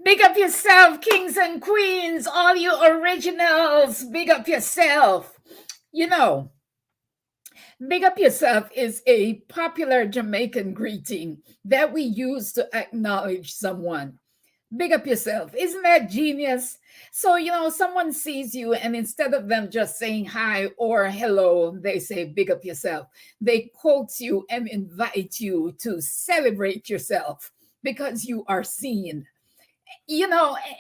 Big up yourself, kings and queens, all you originals. Big up yourself. You know, big up yourself is a popular Jamaican greeting that we use to acknowledge someone. Big up yourself. Isn't that genius? So, someone sees you, and instead of them just saying hi or hello, they say, big up yourself. They quote you and invite you to celebrate yourself because you are seen.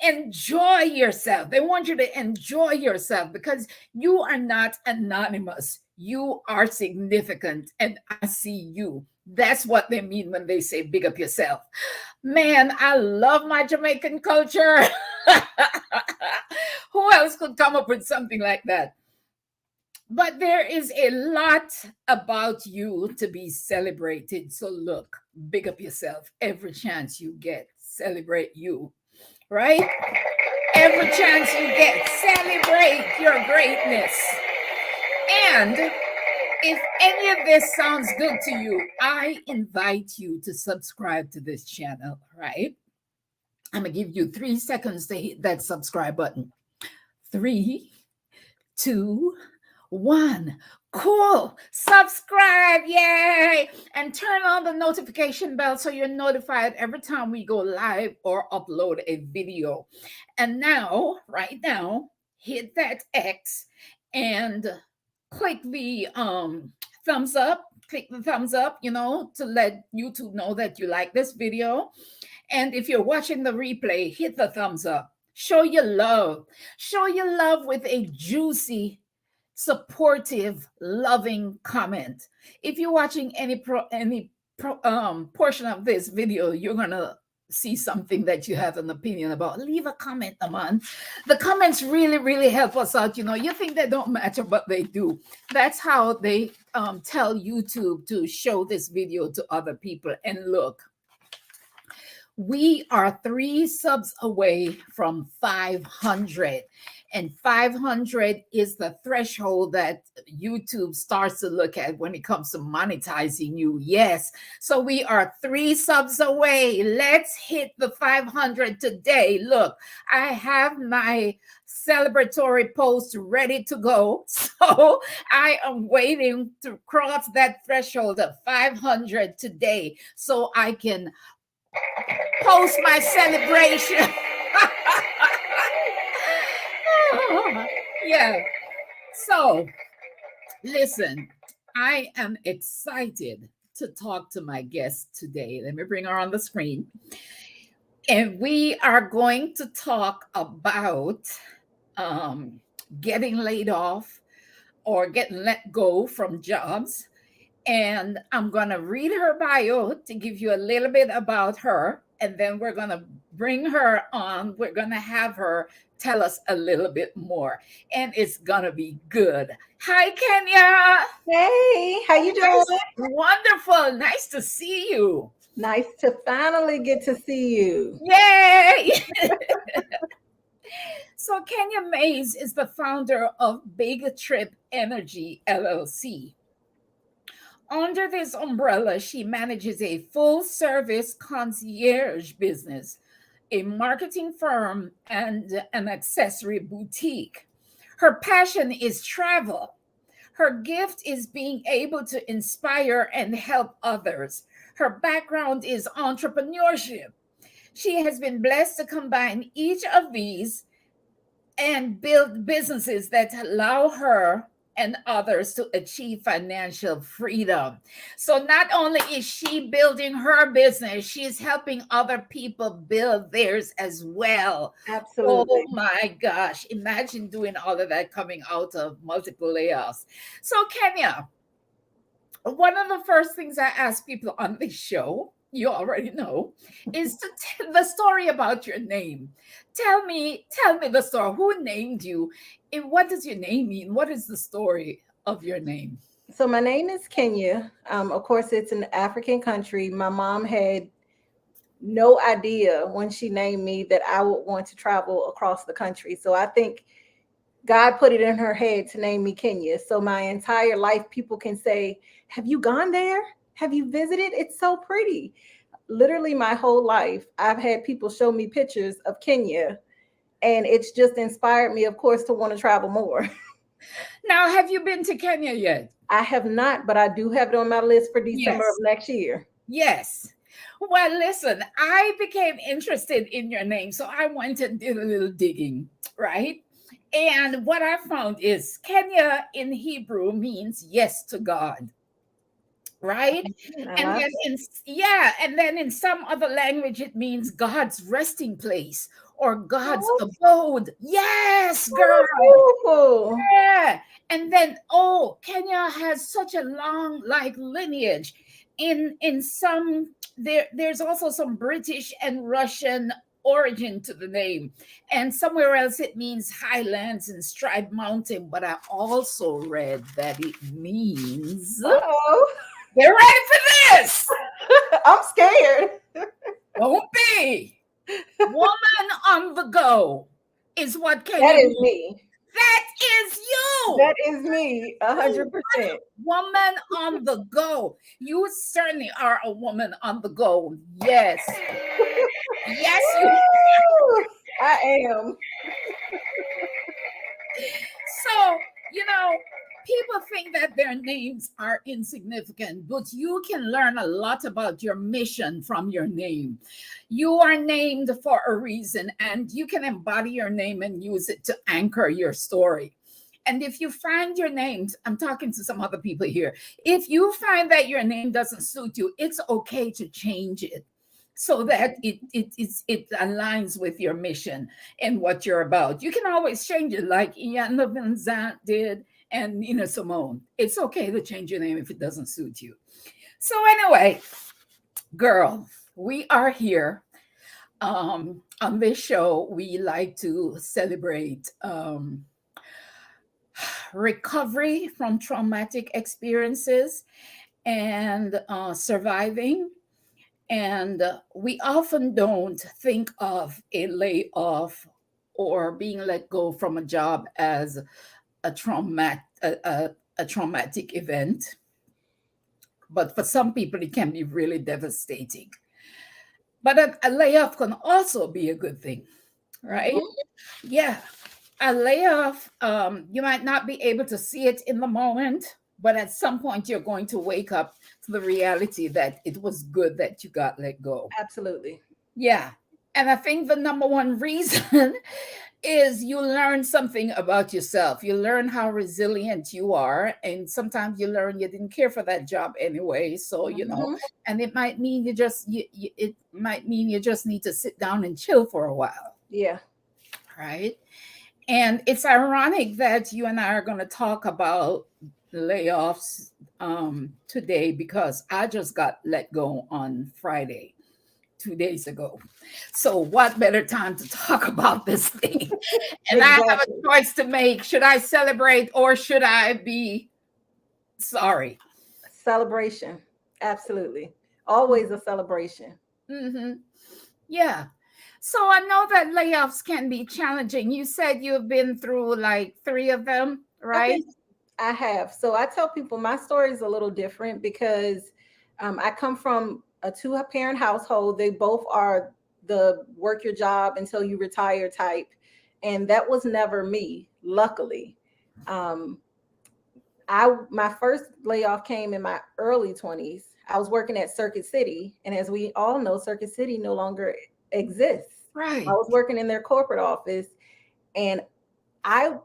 Enjoy yourself. They want you to enjoy yourself because you are not anonymous. You are significant, and I see you. That's what they mean when they say big up yourself. Man, I love my Jamaican culture. Who else could come up with something like that? But there is a lot about you to be celebrated. So look, big up yourself every chance you get. Celebrate you, right? Every chance you get, celebrate your greatness. And if any of this sounds good to you, I invite you to subscribe to this channel, right? I'm going to give you 3 seconds to hit that subscribe button. 3, 2, 1. Cool. Subscribe. Yay. And turn on the notification bell so you're notified every time we go live or upload a video. And now, right now, hit that X and click the thumbs up. Click the thumbs up, to let YouTube know that you like this video. And if you're watching the replay, hit the thumbs up. Show your love. Show your love with a juicy, supportive, loving comment. If you're watching any portion of this video, you're gonna see something that you have an opinion about. Leave a comment, man. The comments really, really help us out. You think they don't matter, but they do. That's how they tell YouTube to show this video to other people. And look, we are 3 subs away from 500. And 500 is the threshold that YouTube starts to look at when it comes to monetizing you. Yes. So we are 3 subs away. Let's hit the 500 today. Look, I have my celebratory post ready to go. So I am waiting to cross that threshold of 500 today so I can post my celebration. Yeah. So, listen, I am excited to talk to my guest today. Let me bring her on the screen. And we are going to talk about getting laid off or getting let go from jobs. And I'm going to read her bio to give you a little bit about her. And then we're going to bring her on. We're going to have her tell us a little bit more. And it's going to be good. Hi, Kenya. Hey, how you doing? Wonderful. Nice to see you. Nice to finally get to see you. Yay. So Kenya Mays is the founder of Big Trip Energy, LLC. Under this umbrella, she manages a full-service concierge business, a marketing firm, and an accessory boutique. Her passion is travel. Her gift is being able to inspire and help others. Her background is entrepreneurship. She has been blessed to combine each of these and build businesses that allow her and others to achieve financial freedom. So not only is she building her business, she's helping other people build theirs as well. Absolutely. Oh my gosh, imagine doing all of that coming out of multiple layoffs. So Kenya, one of the first things I ask people on this show, you already know, is to tell the story about your name. Tell me the story. Who named you? And what does your name mean? What is the story of your name? So my name is Kenya. Of course, it's an African country. My mom had no idea when she named me that I would want to travel across the country. So I think God put it in her head to name me Kenya. So my entire life, people can say, have you gone there? Have you visited? It's so pretty. literally my whole life, I've had people show me pictures of Kenya, and it's just inspired me, of course, to want to travel more. Now, have you been to Kenya yet? I have not, but I do have it on my list for December of Yes. next year. Yes. Well, listen, I became interested in your name, so I went and did a little digging, right? And what I found is Kenya in Hebrew means yes to God, right? I And like then in yeah, and then in some other language it means God's resting place or God's oh, abode. Yes, girl. that's beautiful. Yeah. And then Kenya has such a long like lineage. In some there's also some British and Russian origin to the name. And somewhere else it means highlands and striped mountain, but I also read that it means Uh-oh. get ready for this. I'm scared. Don't be. Woman on the go is what That Kenya is means. me. That is you. That is me, 100%. Woman on the go. You certainly are a woman on the go. Yes. Yes, you. Woo! I am. So, people think that their names are insignificant, but you can learn a lot about your mission from your name. You are named for a reason, and you can embody your name and use it to anchor your story. And if you find your names, I'm talking to some other people here. If you find that your name doesn't suit you, it's okay to change it so that it aligns with your mission and what you're about. You can always change it, like Ian Zant did, and Nina Simone. It's okay to change your name if it doesn't suit you. So anyway, girl, we are here. On this show, we like to celebrate recovery from traumatic experiences and surviving. And we often don't think of a layoff or being let go from a job as a traumatic event. But for some people, it can be really devastating. But a layoff can also be a good thing, right? Mhm. Yeah. A layoff, you might not be able to see it in the moment, but at some point you're going to wake up to the reality that it was good that you got let go. Absolutely. Yeah. And I think the number one reason is you learn something about yourself. You learn how resilient you are. And sometimes you learn you didn't care for that job anyway. So, Mhm. and it might mean it might mean you just need to sit down and chill for a while. Yeah. Right. And it's ironic that you and I are going to talk about layoffs today because I just got let go on Friday, 2 days ago. So, what better time to talk about this thing? And I have Exactly. a choice to make. Should I celebrate or should I be sorry? Celebration. Absolutely. Always a celebration. Hmm. Yeah. So, I know that layoffs can be challenging. You said you've been through like three of them, I've right? been, I have. So I tell people my story is a little different because I come from a two-parent household. They both are the work your job until you retire type. And that was never me, luckily. Um, my first layoff came in my early 20s. I was working at Circuit City, and as we all know, Circuit City no longer exists. I Right. was working in their corporate office, and I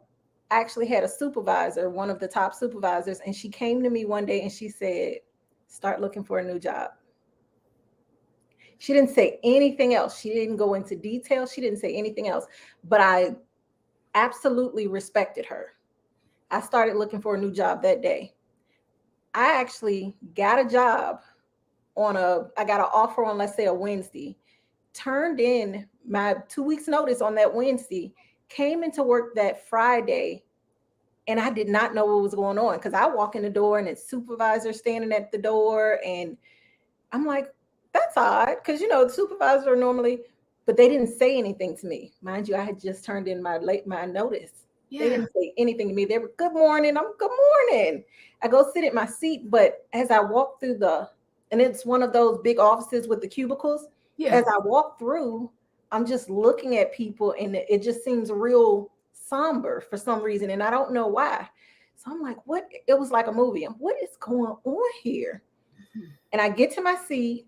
actually had a supervisor, one of the top supervisors, and she came to me one day and she said, "Start looking for a new job." She didn't say anything else. She didn't go into detail. She didn't say anything else, but I absolutely respected her. I started looking for a new job that day. I actually got a job I got an offer on, let's say, a Wednesday, turned in my 2 weeks notice on that Wednesday, came into work that Friday, and I did not know what was going on because I walk in the door and it's supervisor standing at the door, and I'm like, that's odd because the supervisors are normally, but they didn't say anything to me. Mind you, I had just turned in my notice. They Yeah. didn't say anything to me. They were good morning. I'm good morning. I go sit at my seat, but as I walk through the and it's one of those big offices with the cubicles. Yeah. As I walk through, I'm just looking at people, and it just seems real somber for some reason, and I don't know why. So I'm like, what? It was like a movie. What is going on here? And I get to my seat,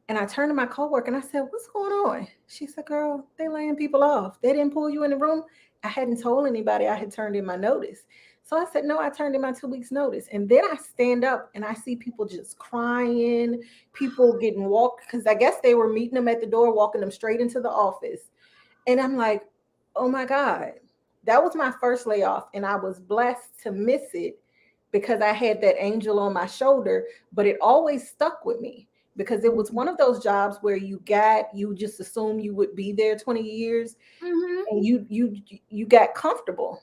and I turned to my coworker and I said, "What's going on?" She said, "Girl, they laying people off. They didn't pull you in the room." I hadn't told anybody I had turned in my notice. So I said, "No, I turned in my 2 weeks notice." And then I stand up and I see people just crying, people getting walked, because I guess they were meeting them at the door, walking them straight into the office. And I'm like, oh my God, that was my first layoff. And I was blessed to miss it because I had that angel on my shoulder, but it always stuck with me because it was one of those jobs where you just assume you would be there 20 years, Mm-hmm. and you got comfortable.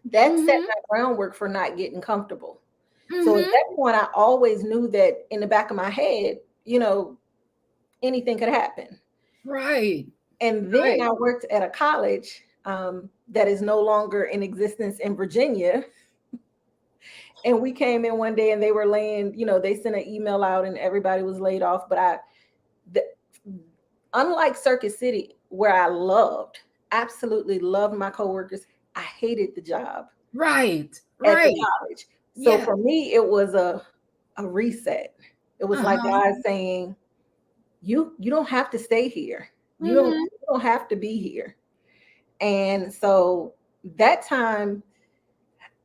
That set Mm-hmm. my groundwork for not getting comfortable. So at Mm-hmm. that point, I always knew that in the back of my head, anything could happen. Right. And then Right. I worked at a college that is no longer in existence in Virginia. And we came in one day and they were laying, they sent an email out and everybody was laid off. But the, unlike Circuit City, where I absolutely loved my coworkers, I hated the job Right. at the Right. college. So Yeah. for me, it was a reset. It was like Uh-huh. God saying, you don't have to stay here. Mm-hmm. You don't have to be here. And so that time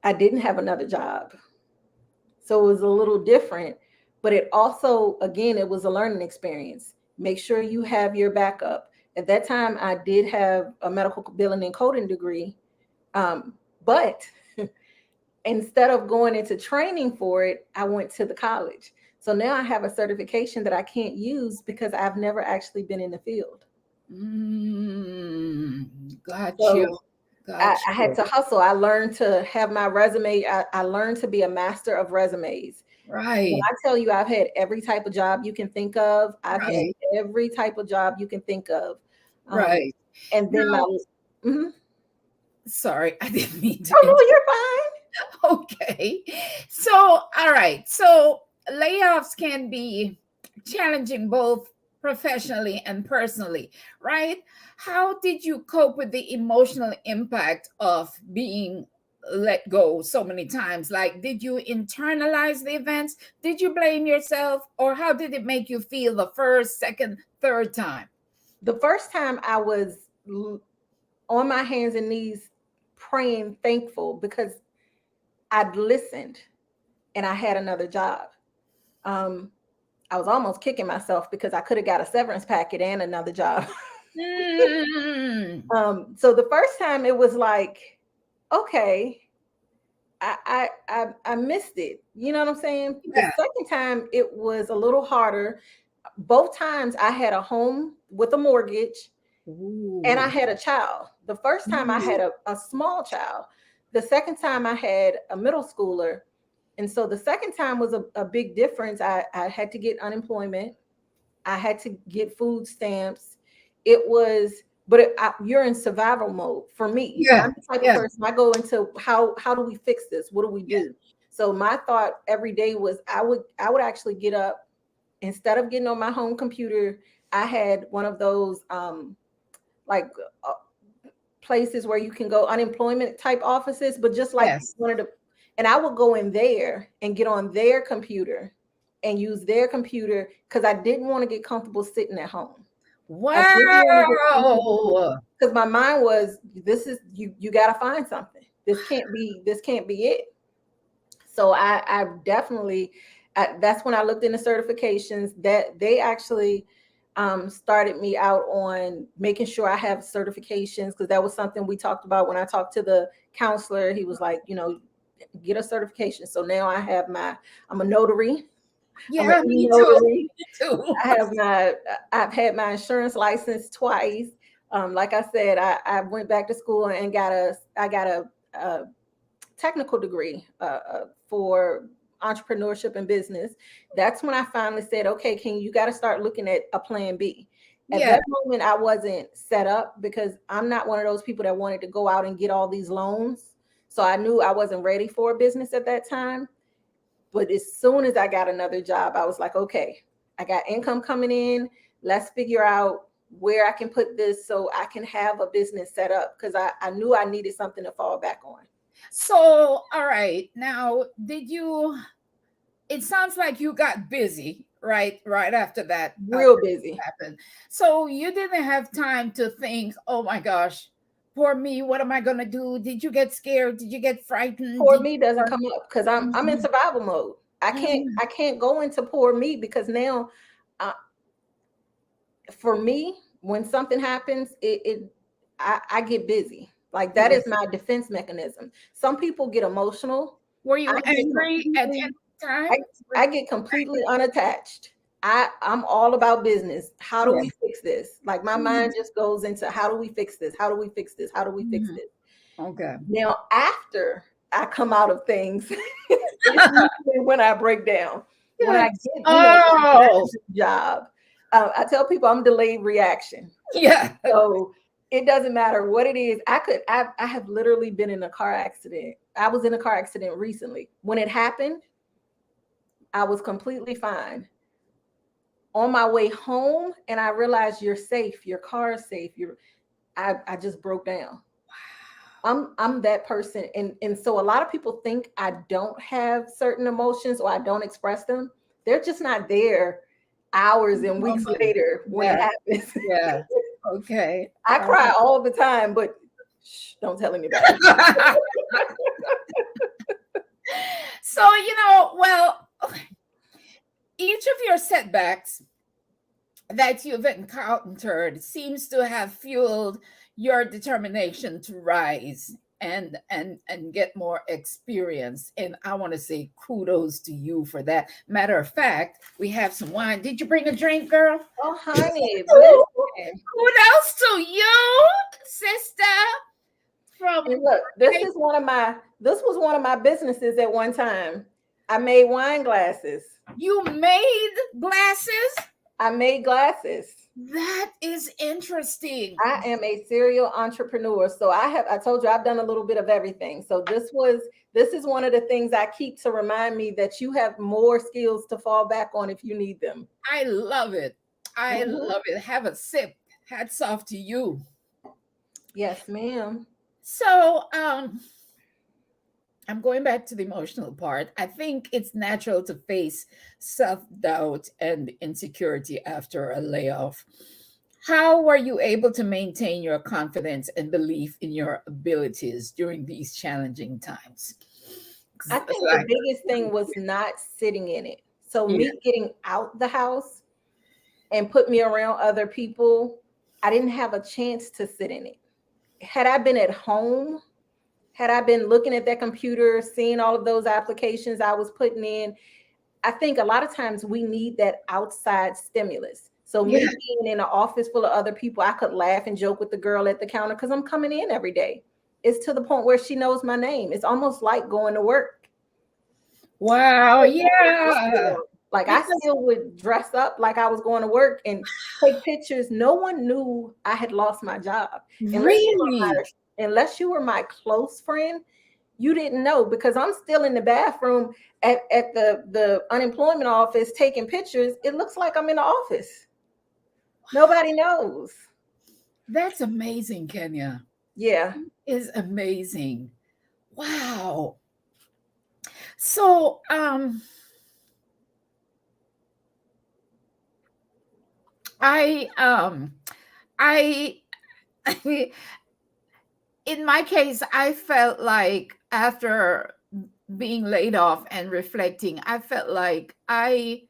I didn't have another job. So it was a little different, but it also, again, it was a learning experience. Make sure you have your backup. At that time, I did have a medical billing and coding degree, but instead of going into training for it, I went to the college. So now I have a certification that I can't use because I've never actually been in the field. Got you. So Got I had you. to hustle. I learned to have my resume. I learned to be a master of resumes. When Right. I tell you I've had every type of job you can think of, I've had Right. every type of job you can think of. Um, Right. and then my, Now, Mhm. sorry, I didn't mean to Oh interrupt. no, you're fine. Okay. So, all right. So, layoffs can be challenging both professionally and personally, right? How did you cope with the emotional impact of being let go so many times? Like, did you internalize the events? Did you blame yourself? Or how did it make you feel the first, second, third time? The first time I was on my hands and knees praying, thankful because I'd listened and I had another job. Um, I was almost kicking myself because I could have got a severance packet and another job. Mm, So the first time it was like, okay, I missed it. You know what I'm saying? The yeah. second time it was a little harder. Both times I had a home with a mortgage and I Ooh. had a child. The first time I had Ooh. a small child. The second time I had a middle schooler. And so the second time was a big difference. I had to get unemployment. I had to get food stamps. It was, but you're in survival mode. For me, Yeah. I'm the type of Yeah. person I go into how do we fix this? What do we Yeah. do? So my thought every day was I would actually get up instead of getting on my home computer. I had one of those like uh, places where you can go unemployment type offices, but just like Yes. one of the, and I would go in there and get on their computer and use their computer because I didn't want to get comfortable sitting at home. I didn't want to get comfortable Wow. because my mind was, this is you got to find something. This can't be it. So I definitely, that's when I looked into certifications that they actually started me out on making sure I have certifications because that was something we talked about when I talked to the counselor. He was like, get a certification. So now I'm a notary. I'm an Yeah, me too. e-notary. Me too. I've had my insurance license twice. Like I said, I went back to school and I got a technical degree for entrepreneurship and business. That's when I finally said, okay, you got to start looking at a plan B. At Yeah. that moment, I wasn't set up because I'm not one of those people that wanted to go out and get all these loans. So I knew I wasn't ready for a business at that time. But as soon as I got another job, I was like, okay, I got income coming in. Let's figure out where I can put this so I can have a business set up, because I knew I needed something to fall back on. So, all right. Now, it sounds like you got busy, right? Right after that Real busy. happened. So you didn't have time to think, oh my gosh, poor me, what am I gonna do? Did you get scared? Did you get frightened? Poor Did me doesn't come up because I'm in Mhm. survival mode. I Mhm. can't go into poor me, because now, uh, for me, when something happens, I get busy. Like, that Yeah. is my defense mechanism. Some people get emotional. Were I you get angry at completely any time? I, I get completely unattached. I'm all about business. How do Yeah. we fix this? Like, my Mhm. mind just goes into, how do we fix this? How do we fix this? How do we fix Mhm. this? Okay. Now, after I come out of things, it's usually when I break down. When I Yes. get, a Oh, manager's job, I tell people I'm delayed reaction. yeah. So it doesn't matter what it is. I have literally been in a car accident. I was in a car accident recently. When it happened, I was completely fine. On my way home, and I realized, you're safe, your car is safe. I just broke down. I'm that person. And so a lot of people think I don't have certain emotions, or I don't express them. They're just not there hours and weeks Moment. later when it Yeah. happens. Yeah. Okay. I cry all the time, but shh, don't tell anybody. So, well, each of your setbacks that you've encountered seems to have fueled your determination to rise and get more experience, and I want to say kudos to you for that. Matter of fact, we have some wine. Did you bring a drink, girl? Oh, honey, Ooh, listen. kudos to you, sister, from And look, this was one of my businesses at one time. I made wine glasses. you made glasses. I made glasses. That is interesting. I am a serial entrepreneur. So I told you I've done a little bit of everything. So this is one of the things I keep to remind me that you have more skills to fall back on if you need them. I love it. I Mhm. love it. Have a sip. Hats off to you. Yes, ma'am. So, I'm going back to the emotional part. I think it's natural to face self doubt and insecurity after a layoff. How were you able to maintain your confidence and belief in your abilities during these challenging times? I 'Cause, think the like, biggest thing was not sitting in it. So yeah, me getting out the house and put me around other people, I didn't have a chance to sit in it. Had I been at home, had I been looking at that computer, seeing all of those applications I was putting in, I think a lot of times we need that outside stimulus. So me yeah, being in an office full of other people, I could laugh and joke with the girl at the counter because I'm coming in every day. It's to the point where she knows my name. It's almost like going to work. wow, yeah. Like, I Because still would dress up like I was going to work and take pictures. No one knew I had lost my job really, unless you were my close friend. You didn't know, because I'm still in the bathroom at the unemployment office taking pictures. It looks like I'm in the office. Nobody knows. that's amazing, Kenya. Yeah. Is amazing. Wow. So, I I in my case, I felt like after being laid off and reflecting, I felt like I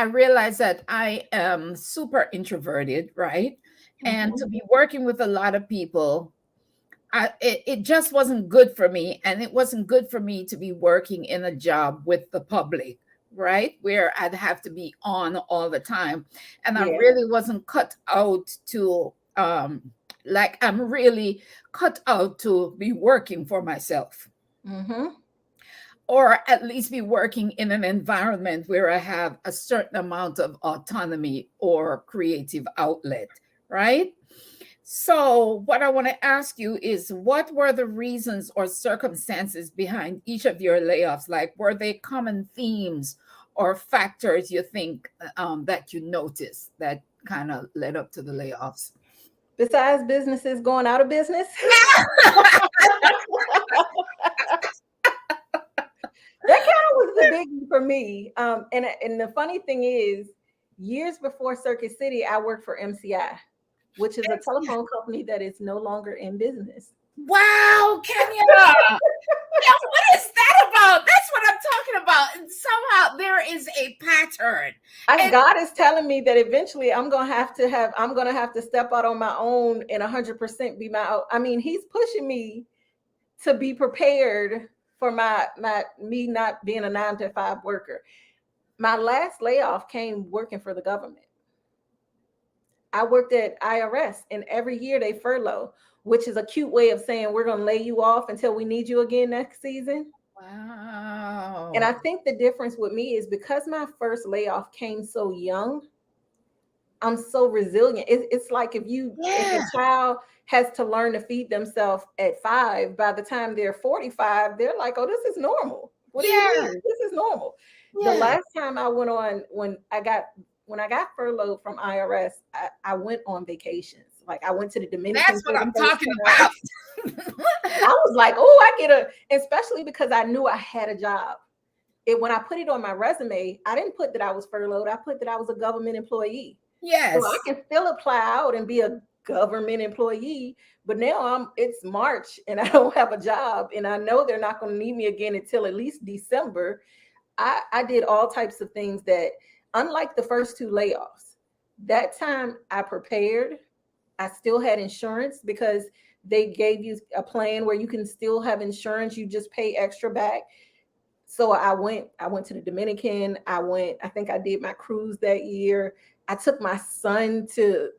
realized that I am super introverted, right? And to Mhm. be working with a lot of people, it just wasn't good for me. And it wasn't good for me to be working in a job with the public, right? Where I'd have to be on all the time. And I Yeah. really wasn't cut out to, like, I'm really cut out to be working for myself, Mhm. or at least be working in an environment where I have a certain amount of autonomy or creative outlet, right? So, what I want to ask you is what were the reasons or circumstances behind each of your layoffs? Like, were they common themes or factors you think that you noticed that kind of led up to the layoffs? Besides businesses going out of business. That kind of was the biggie for me. And the funny thing is, years before Circuit City, I worked for MCI, which is a telephone company that is no longer in business. Wow, Kenya. Yeah, what is that about? That's what I'm talking about. And somehow there is a pattern. And God is telling me that eventually I'm gonna have to step out on my own and 100% be my own. I mean, he's pushing me to be prepared for my me not being a 9 to 5 worker. My last layoff came working for the government. I worked at IRS, and every year they furlough, which is a cute way of saying we're going to lay you off until we need you again next season. And I wow. think the difference with me is because my first layoff came so young, I'm so resilient. It's like if Yeah. a child has to learn to feed themselves at 5, by the time they're 45, they're like, oh, this is normal. What do you Yeah. mean? This is normal. The Yeah. last time I went on, when I got furloughed from IRS, I went on vacations. Like I went to the Dominican That's for what the I'm first talking time. about. I was like, oh, especially because I knew I had a job. When I put it on my resume, I didn't put that I was furloughed. I put that I was a government employee. So I Yes. can still apply out and be a government employee. But now it's March and I don't have a job. And I know they're not going to need me again until at least December. I did all types of things that, unlike the first 2 layoffs, that time I prepared. I still had insurance because they gave you a plan where you can still have insurance. You just pay extra back. So I went to the Dominican. I think I did my cruise that year. I took my son to,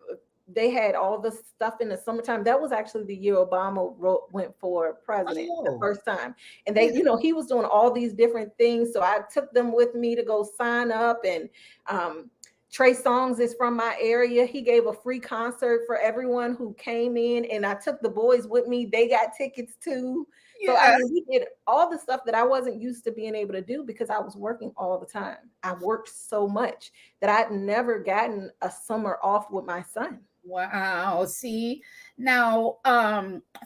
they had all the stuff in the summertime. That was actually the year Obama went for president the Oh, first time. And yeah. he was doing all these different things. So I took them with me to go sign up. And Trey Songz is from my area. He gave a free concert for everyone who came in. And I took the boys with me. They got tickets too. So I Yes. mean, we did all the stuff that I wasn't used to being able to do because I was working all the time. I worked so much that I'd never gotten a summer off with my son. Wow. See, now,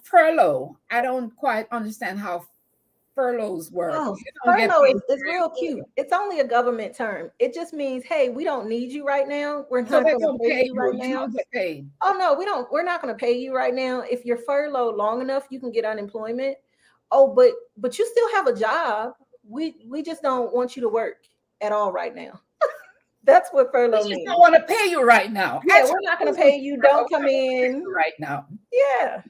furlough. I don't quite understand how furloughs work. Oh, You don't get furlough paid is real for cute. it. It's only a government term. It just means, hey, we don't need you right now. We're So not they going to don't pay pay you you. right You now. don't get paid. Oh no, we're not going to pay you right now. If you're furloughed long enough, you can get unemployment. Oh, but you still have a job. We just don't want you to work at all right now. That's what We furlough just don't means. want to pay you right now. Yeah, Actually, we're not going to those would pay be you. furlough. Don't come We don't wanna pay in. you right now. Yeah.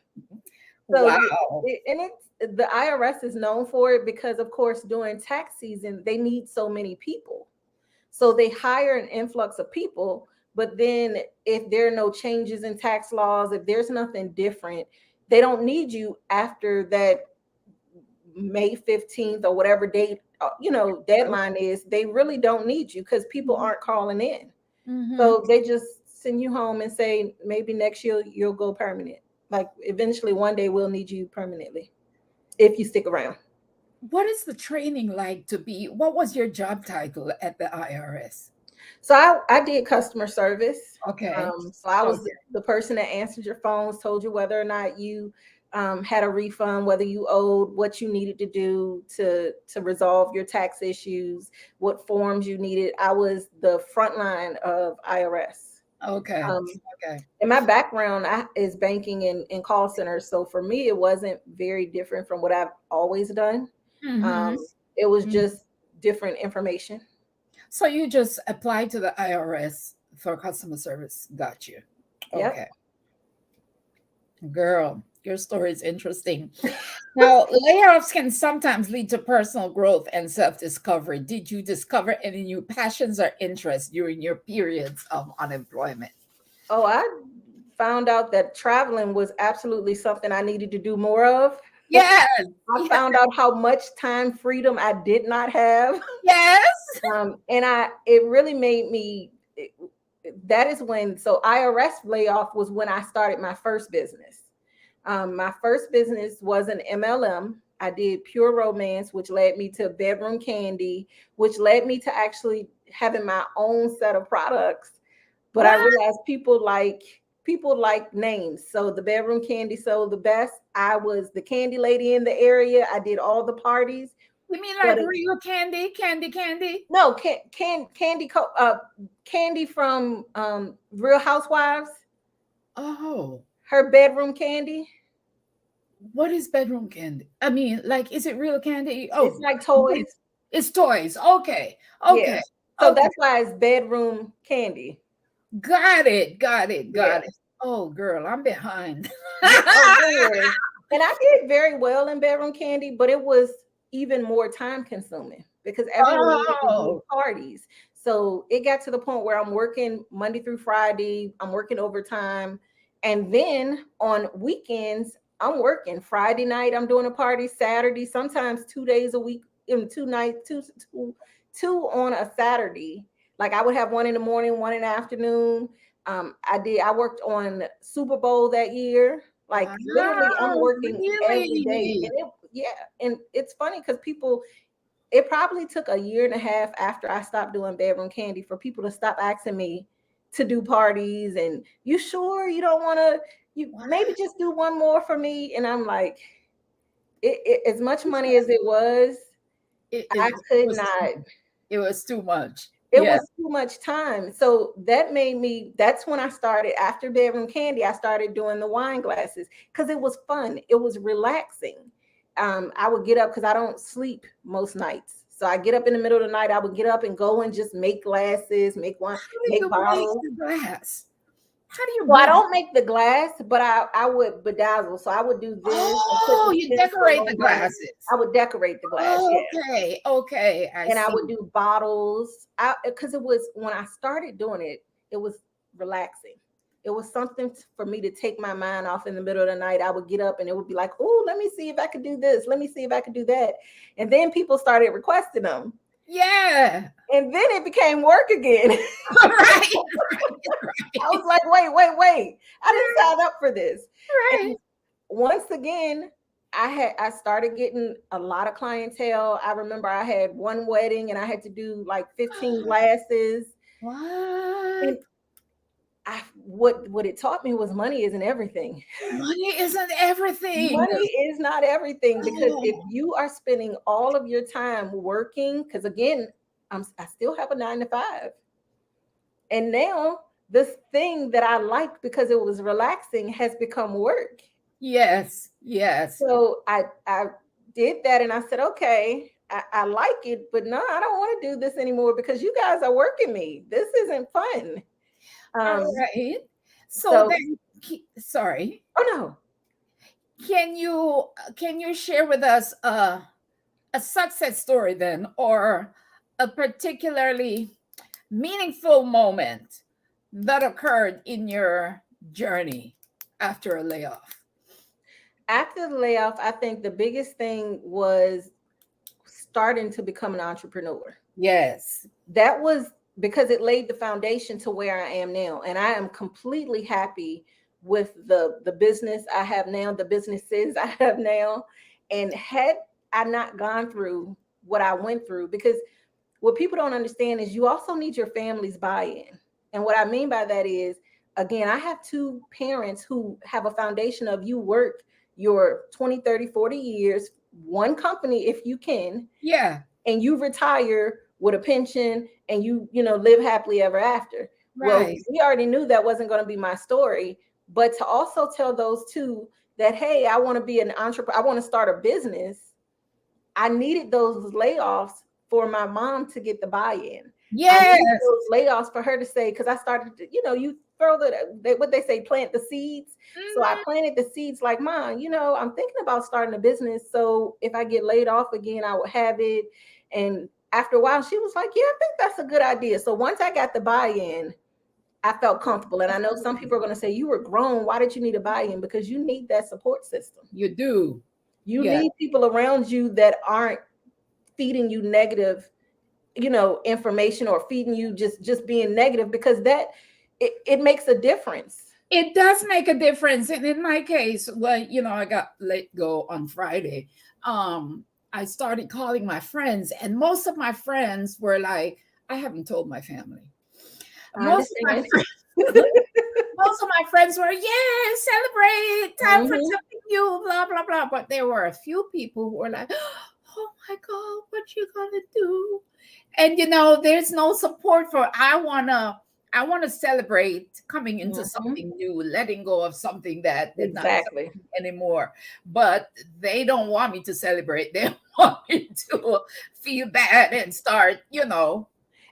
So Wow. the IRS is known for it because, of course, during tax season, they need so many people. So they hire an influx of people. But then if there are no changes in tax laws, if there's nothing different, they don't need you after that May 15th or whatever date, deadline is. They really don't need you because people Mhm. aren't calling in. Mhm. So they just send you home and say maybe next year you'll go permanent. Like eventually one day we'll need you permanently if you stick around. What is the training like to be? What was your job title at the IRS? So I did customer service. Okay. So I was Okay. the person that answered your phones, told you whether or not you had a refund, whether you owed, what you needed to do to resolve your tax issues, what forms you needed. I was the front line of IRS. Okay. Um, Okay. and my background is banking and call centers. So for me, it wasn't very different from what I've always done. Mm-hmm. Um, it was just different information. So you just applied to the IRS for customer service. Got you. Yep. Okay. Girl, your story is interesting. Now, layoffs can sometimes lead to personal growth and self discovery. Did you discover any new passions or interests during your periods of unemployment? Oh, I found out that traveling was absolutely something I needed to do more of. Yes. I found out how much time freedom I did not have. Yes. And it really made me that is when, so IRS layoff was when I started my first business. My first business was an MLM. I did Pure Romance, which led me to Bedroom Candy, which led me to actually having my own set of products. But I What? realized people like names. So the Bedroom Candy sold the best. I was the candy lady in the area. I did all the parties. You mean But like real candy, candy? no, Candy from Real Housewives. Oh, Her Bedroom Candy. what is bedroom candy? I mean, like, is it real candy? It's Oh, like toys. it's toys. Okay, Yeah. okay, So okay. that's why it's Bedroom Candy. Got it, Yeah. got it. Oh, girl, I'm behind. Yeah. Oh, don't worry. And I did very well in Bedroom Candy, but it was even more time consuming because everyone wanted to do Oh, parties. So it got to the point where I'm working Monday through Friday, I'm working overtime. And then on weekends, I'm working Friday night, I'm doing a party, Saturday, sometimes 2 days a week, in 2 nights, two on a Saturday. Like I would have one in the morning, one in the afternoon. I worked on Super Bowl that year. Like literally, I'm wow, working every day, really? and it's funny because people. It probably took a year and a half after I stopped doing Bedroom Candy for people to stop asking me to do parties. And you sure you don't want to? You Wow. maybe just do one more for me. And I'm like, as much money as it was, I It could was not. it was too much. It Yeah. was too much time. So that made me, that's when I started, after Bedroom Candy, I started doing the wine glasses because it was fun. It was relaxing. I would get up because I don't sleep most nights. So I get up in the middle of the night. I would get up and go and just make glasses, make wine, How do make you make bottles. the glass? How do you So I make? don't make the glass, but I would bedazzle. So I would do this and put Oh, some you tinsel decorate the on it. glasses. I would decorate the glass. Yeah. Okay, okay, I And I would see. do bottles. Because it was, when I started doing it, it was relaxing. It was something for me to take my mind off in the middle of the night. I would get up and it would be like, oh, let me see if I could do this. Let me see if I could do that. And then people started requesting them. Yeah. And then it became work again. Right, I was like, wait. I didn't sign up for this. right. And once again, I started getting a lot of clientele. I remember I had one wedding and I had to do like 15 glasses. What? And what it taught me was money isn't everything. Money isn't everything. Money is not everything, because if Oh, you are spending all of your time working, because again, I still have a 9 to 5. And now this thing that I liked because it was relaxing has become work. yes, yes. So I did that and I said, okay, I like it, but no, I don't want to do this anymore because you guys are working me. This isn't fun. All Um, right. So so then, sorry. oh no. Can you share with us a success story then, or a particularly meaningful moment that occurred in your journey after a layoff? After the layoff, I think the biggest thing was starting to become an entrepreneur. Yes. That was because it laid the foundation to where I am now. And I am completely happy with the business I have now, the businesses I have now. And had I not gone through what I went through, because what people don't understand is you also need your family's buy-in. And what I mean by that is, again, I have two parents who have a foundation of, you work your 20, 30, 40 years, one company if you can, Yeah. and you retire with a pension and you live happily ever after. Well, Right. we already knew that wasn't going to be my story, but to also tell those two that, hey, I want to be an entrepreneur, I want to start a business. I needed those layoffs for my mom to get the buy-in. I needed Yes. those layoffs for her to say, because I started to, you throw what they say, plant the seeds. So I Mhm. planted the seeds like, Mom, I'm thinking about starting a business. So if I get laid off again, I will have it. And after a while, she was like, yeah, I think that's a good idea. So once I got the buy-in, I felt comfortable. And I know some people are going to say, you were grown. Why did you need a buy-in? Because you need that support system. You do. You Yeah. need people around you that aren't feeding you negative, information, or feeding you just being negative, because that it makes a difference. It does make a difference. And in my case, well, I got let go on Friday. I started calling my friends, and most of my friends were like, I haven't told my family. I Most of my understand. friends, most of my friends were, yeah, celebrate, time for Mhm. something new, blah, blah, blah. But there were a few people who were like, oh my God, what you gonna do? And there's no support for I wanna celebrate coming into Mhm. something new, letting go of something that did not serve Exactly. me anymore. But they don't want me to celebrate. They want me to feel bad and start.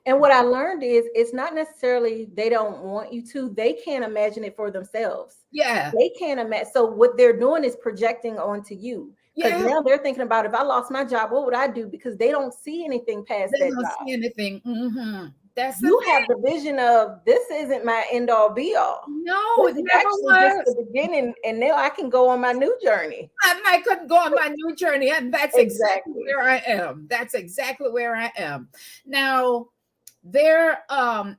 And what I learned is it's not necessarily they don't want you to, they can't imagine it for themselves. Yeah, They can't imagine. So what they're doing is projecting onto you. Because yeah. now they're thinking about, if I lost my job, what would I do? Because they don't see anything past They that don't job. see anything. That's the You have the thing. vision of, this isn't my end all be all. No, This it is never actually just was. the beginning, and now I can go on my new journey. I could go on my new journey, and that's exactly Exactly. where I am. That's exactly where I am. Now, there are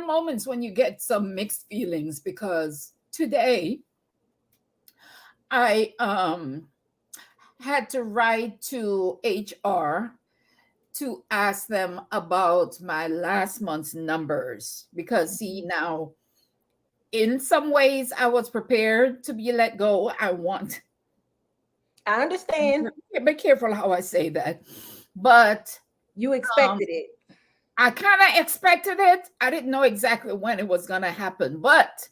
moments when you get some mixed feelings, because today I had to write to HR to ask them about my last month's numbers, because see, now in some ways I was prepared to be let go. I understand. Be careful how I say that, but You um expected it. I kind of expected it. I didn't know exactly when it was going to happen, but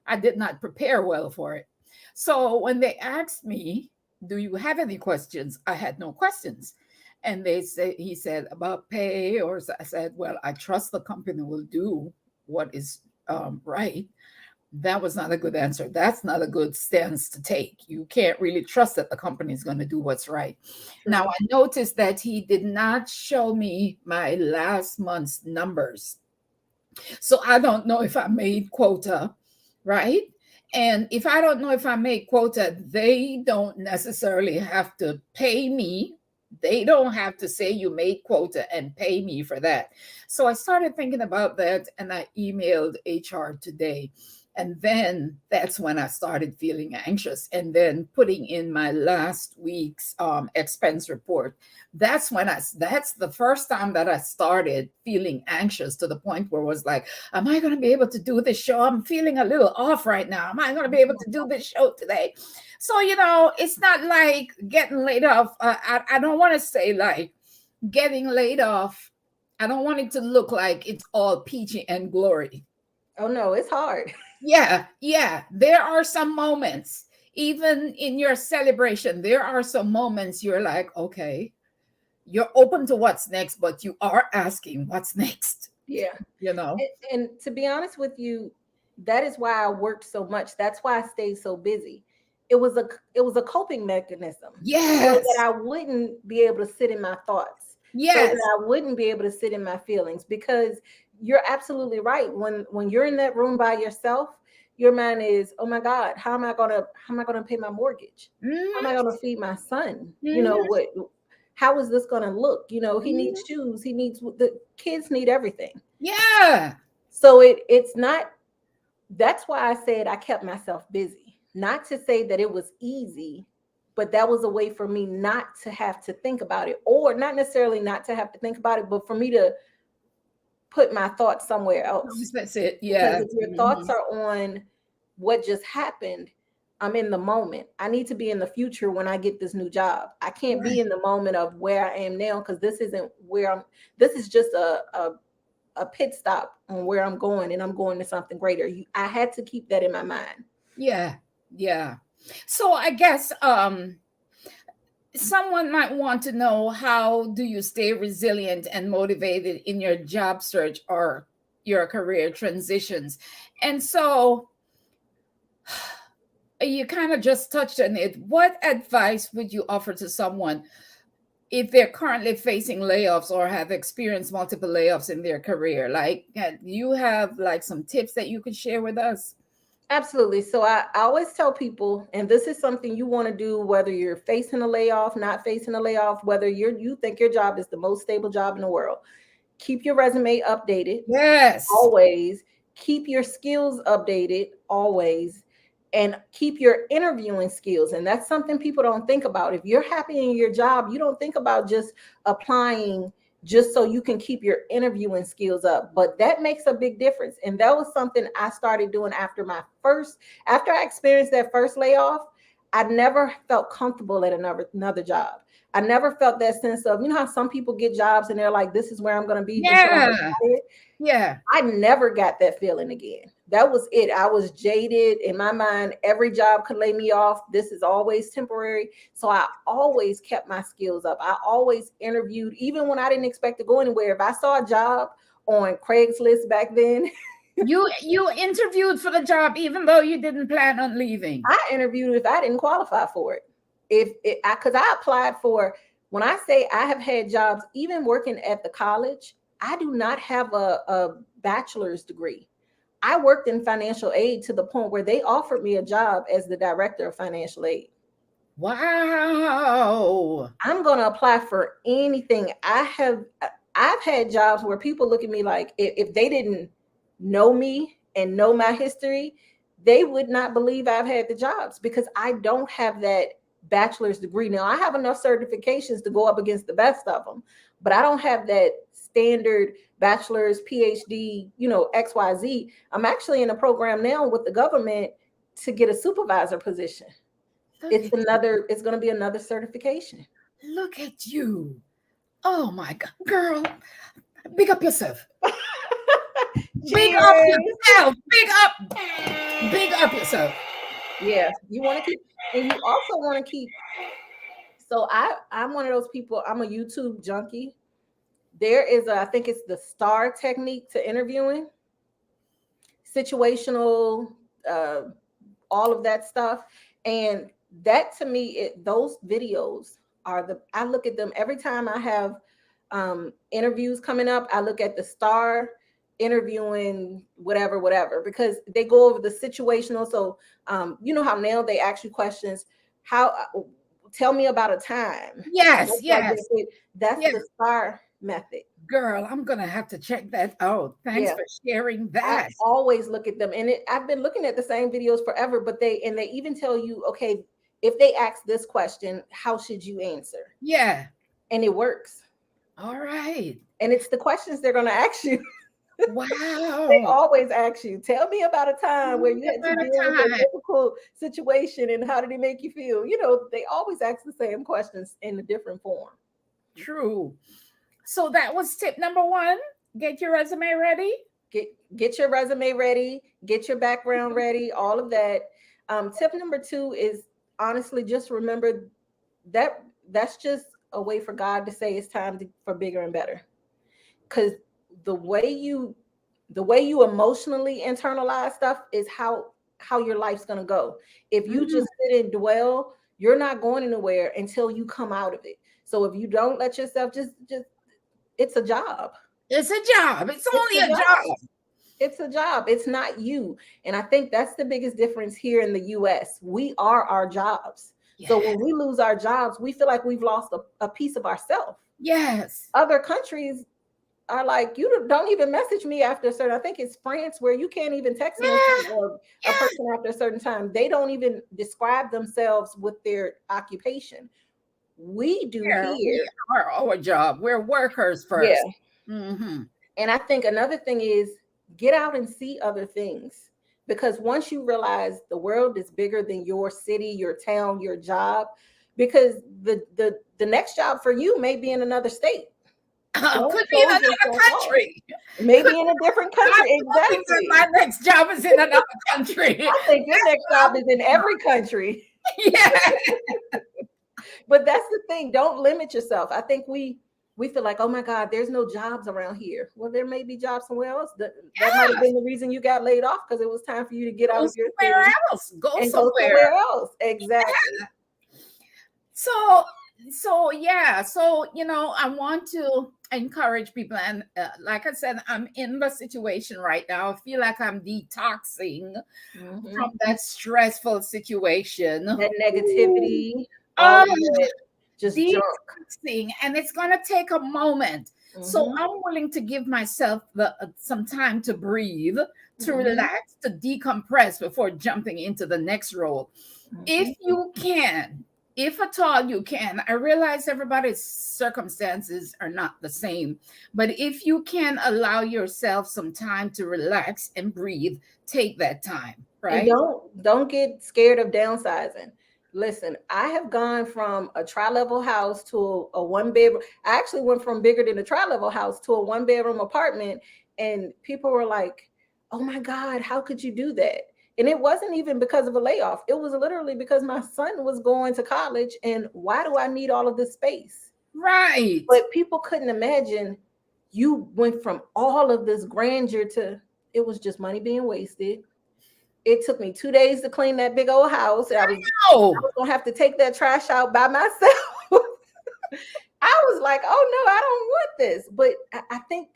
I did not prepare well for it. So when they asked me, "Do you have any questions?" I had no questions. And he said about pay, or I said, "Well, I trust the company will do what is right." That was not a good answer. That's not a good stance to take. You can't really trust that the company is going to do what's right. Now, True. I noticed that he did not show me my last month's numbers. So I don't know if I made quota, right? And if I don't know if I made quota, they don't necessarily have to pay me. They don't have to say you made quota and pay me for that. So I started thinking about that, and I emailed HR today. And then that's when I started feeling anxious. And then putting in my last week's expense report, that's the first time that I started feeling anxious, to the point where it was like, am I going to be able to do this show? I'm feeling a little off right now. Am I going to be able to do this show today? So, it's not like getting laid off. I don't want to say like getting laid off. I don't want it to look like it's all peachy and glory. Oh no, it's hard. Yeah, yeah. There are some moments, even in your celebration, there are some moments you're like, okay, you're open to what's next, but you are asking what's next, Yeah. you know? And to be honest with you, that is why I worked so much. That's why I stayed so busy. It was a coping mechanism, so that Yes, I wouldn't be able to sit in my thoughts, so yes. that I wouldn't be able to sit in my feelings. Because you're absolutely right. When you're in that room by yourself, your mind is, oh my God, how am I gonna pay my mortgage? How am I Mhm, gonna feed my son? mhm, How is this gonna look? He needs mhm. shoes, the kids need everything. Yeah, So it's not, that's why I said I kept myself busy. Not to say that it was easy, but that was a way for me not to have to think about it, or not necessarily not to have to think about it, but for me to put my thoughts somewhere else. that's it. Because Yeah. if your thoughts Mhm. are on what just happened, I'm in the moment. I need to be in the future when I get this new job. I can't be Right. in the moment of where I am now, because this isn't where this is just a pit stop on where I'm going, and I'm going to something greater. I had to keep that in my mind. Yeah, yeah. So I guess someone might want to know, how do you stay resilient and motivated in your job search or your career transitions? And so you kind of just touched on it. What advice would you offer to someone if they're currently facing layoffs or have experienced multiple layoffs in their career? Like, you have like some tips that you could share with us? Absolutely. So I always tell people, and this is something you want to do, whether you're facing a layoff, not facing a layoff, whether you think your job is the most stable job in the world. Keep your resume updated Yes. always. keep your skills updated always, and keep your interviewing skills. And that's something people don't think about. If you're happy in your job, you don't think about just applying just so you can keep your interviewing skills up. But that makes a big difference. And that was something I started doing after I experienced that first layoff. I never felt comfortable at another job. I never felt that sense of, how some people get jobs and they're like, this is where I'm going to be until I'm Yeah. retired. Yeah. I never got that feeling again. That was it. I was jaded in my mind. Every job could lay me off. This is always temporary. So I always kept my skills up. I always interviewed, even when I didn't expect to go anywhere. If I saw a job on Craigslist back then, You interviewed for the job even though you didn't plan on leaving. I interviewed if I didn't qualify for it. Because I applied for, when I say I have had jobs, even working at the college, I do not have a bachelor's degree. I worked in financial aid to the point where they offered me a job as the director of financial aid. Wow. I'm going to apply for anything. I've had jobs where people look at me like, if they didn't know me and know my history, they would not believe I've had the jobs, because I don't have that bachelor's degree. Now, I have enough certifications to go up against the best of them, but I don't have that standard bachelor's, PhD, XYZ. I'm actually in a program now with the government to get a supervisor position. It's going to be another certification. Look at you. Oh my God. Girl, big up yourself. Big up Cheers. yourself. Big up yourself. Yeah, you want to keep, and you also want to keep. So I'm one of those people. I'm a YouTube junkie. There is I think it's the STAR technique to interviewing, situational, all of that stuff. And that, to me, those videos I look at them every time I have interviews coming up. I look at the STAR interviewing, whatever, because they go over the situational. So you know how now they ask you questions, tell me about a time. Yes, That's yes. the STAR method. Girl, I'm gonna have to check that out. Thanks Yeah. for sharing I that. always look at them, and I've been looking at the same videos forever, but they even tell you, okay, if they ask this question, how should you answer? Yeah. And it works. All right. And it's the questions they're going to ask you. They Wow. always ask you, tell me about a time where you had to At a deal with a time. difficult situation and how did it make you feel? They always ask the same questions in a different form. True. So that was tip number 1. Get your resume ready. Get your resume ready, get your background ready, all of that. Tip number 2 is, honestly, just remember that that's just a way for God to say it's time for bigger and better. Because the way you emotionally internalize stuff is how your life's going to go. If you just sit and dwell, you're not going anywhere until you come out of it. So if you don't let yourself just it's a job. It's a job. It's only a job. It's a job. It's not you. And I think that's the biggest difference here in the US. We are our jobs. Yeah. So when we lose our jobs, we feel like we've lost a piece of ourselves. Yes. Other countries are like, you don't even message me after a certain, I think it's France, where you can't even text a person after a certain time. They don't even describe themselves with their occupation. We do here. We are our job. We're workers first. Yeah. Mm-hmm. And I think another thing is, get out and see other things. Because once you realize the world is bigger than your city, your town, your job, because the next job for you may be in another state. Could be in another country. Maybe in a different country. Exactly. My next job is in another country. I think your next job is in every country. Yeah. But that's the thing. Don't limit yourself. I think we feel like, oh my God, there's no jobs around here. Well, there may be jobs somewhere else. That might have been the reason you got laid off, because it was time for you to get out of your city. Go somewhere else. Exactly. Yeah. So yeah. So, I want to encourage people. And like I said, I'm in the situation right now. I feel like I'm detoxing from that stressful situation. That negativity. Just detoxing. And it's going to take a moment. So Mm-hmm. I'm willing to give myself some time to breathe, to Mm-hmm. relax, to decompress before jumping into the next role. If Mm-hmm. you can, if at all you can, I realize everybody's circumstances are not the same, but if you can allow yourself some time to relax and breathe, take that time, And right? don't get scared of downsizing. Listen, I have gone from a tri-level house to a one bedroom. I actually went from bigger than a tri-level house to a one bedroom apartment, and people were like, "Oh my God, how could you do that?" And it wasn't even because of a layoff. It was literally because my son was going to college, and why do I need all of this space? Right. But people couldn't imagine you went from all of this grandeur to it was just money being wasted. It took me 2 days to clean that big old house. I Oh, was gonna have to take that trash out by myself. I was like, oh no, I don't want this. But I think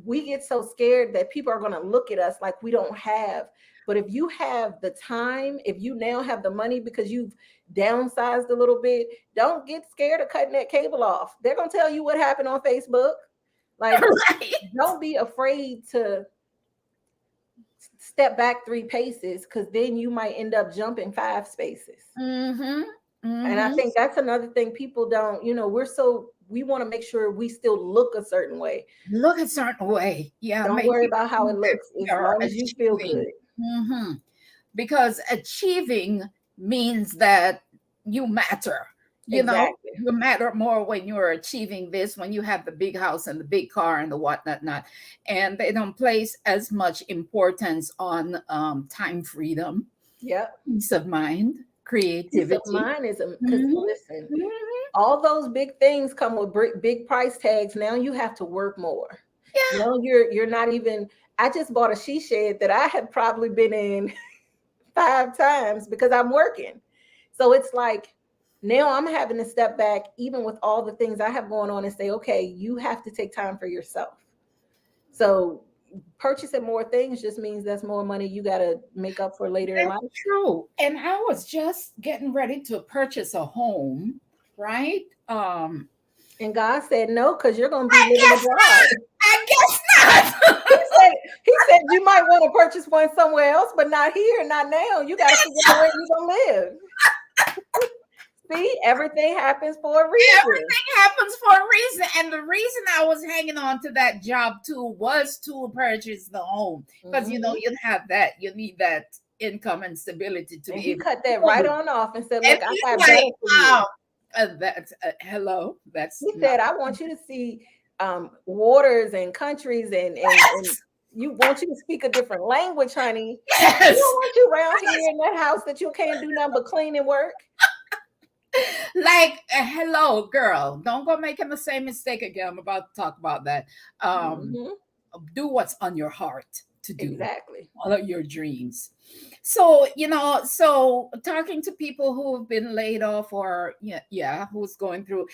we get so scared that people are gonna look at us like we don't have. But if you have the time, if you now have the money because you've downsized a little bit, don't get scared of cutting that cable off. They're gonna tell you what happened on Facebook. Like, right. don't be afraid to step back 3 paces because then you might end up jumping 5 spaces. Mm-hmm. And I Mm-hmm. think that's another thing people don't, we want to make sure we still look a certain way. Look a certain way. Yeah, Don't make worry people about how think it that looks we as are long as you feel achieving. good. Hmm. Because achieving means that you matter. You know, Exactly. you matter more when you're achieving this, when you have the big house and the big car and the whatnot, not. And they don't place as much importance on time freedom, Yep. peace of mind, Peace of creativity. mind is because Hmm. listen, Hmm. all those big things come with big price tags. Now you have to work more. Yeah. Now you're not even. I just bought a she shed that I had probably been in 5 times because I'm working. So it's like now I'm having to step back, even with all the things I have going on, and say, okay, you have to take time for yourself. So purchasing more things just means that's more money you got to make up for later in life. That's true. And I was just getting ready to purchase a home, right? And God said no, because you're going to be I living guess abroad. not. I guess He not. said, he said you might want to purchase one somewhere else, but not here, not now. You got to figure out where you're going to live. See, everything happens for a reason. Everything happens for a reason. And the reason I was hanging on to that job too was to purchase the home. Because Mhm. you have that, you need that income and stability to And be he able to cut that right afford. on off and said, And look, I he's got like, better for you. that's hello. That's He not said, I want you to see waters and countries and yes. you want you to speak a different language, honey. We don't Yes. want you around here in that house that you can't do nothing but clean and work. Like hello girl, don't go making the same mistake again. I'm about to talk about that. um Hmm. do what's on your heart to do, Exactly. follow your dreams. So so talking to people who have been laid off or yeah who's going through,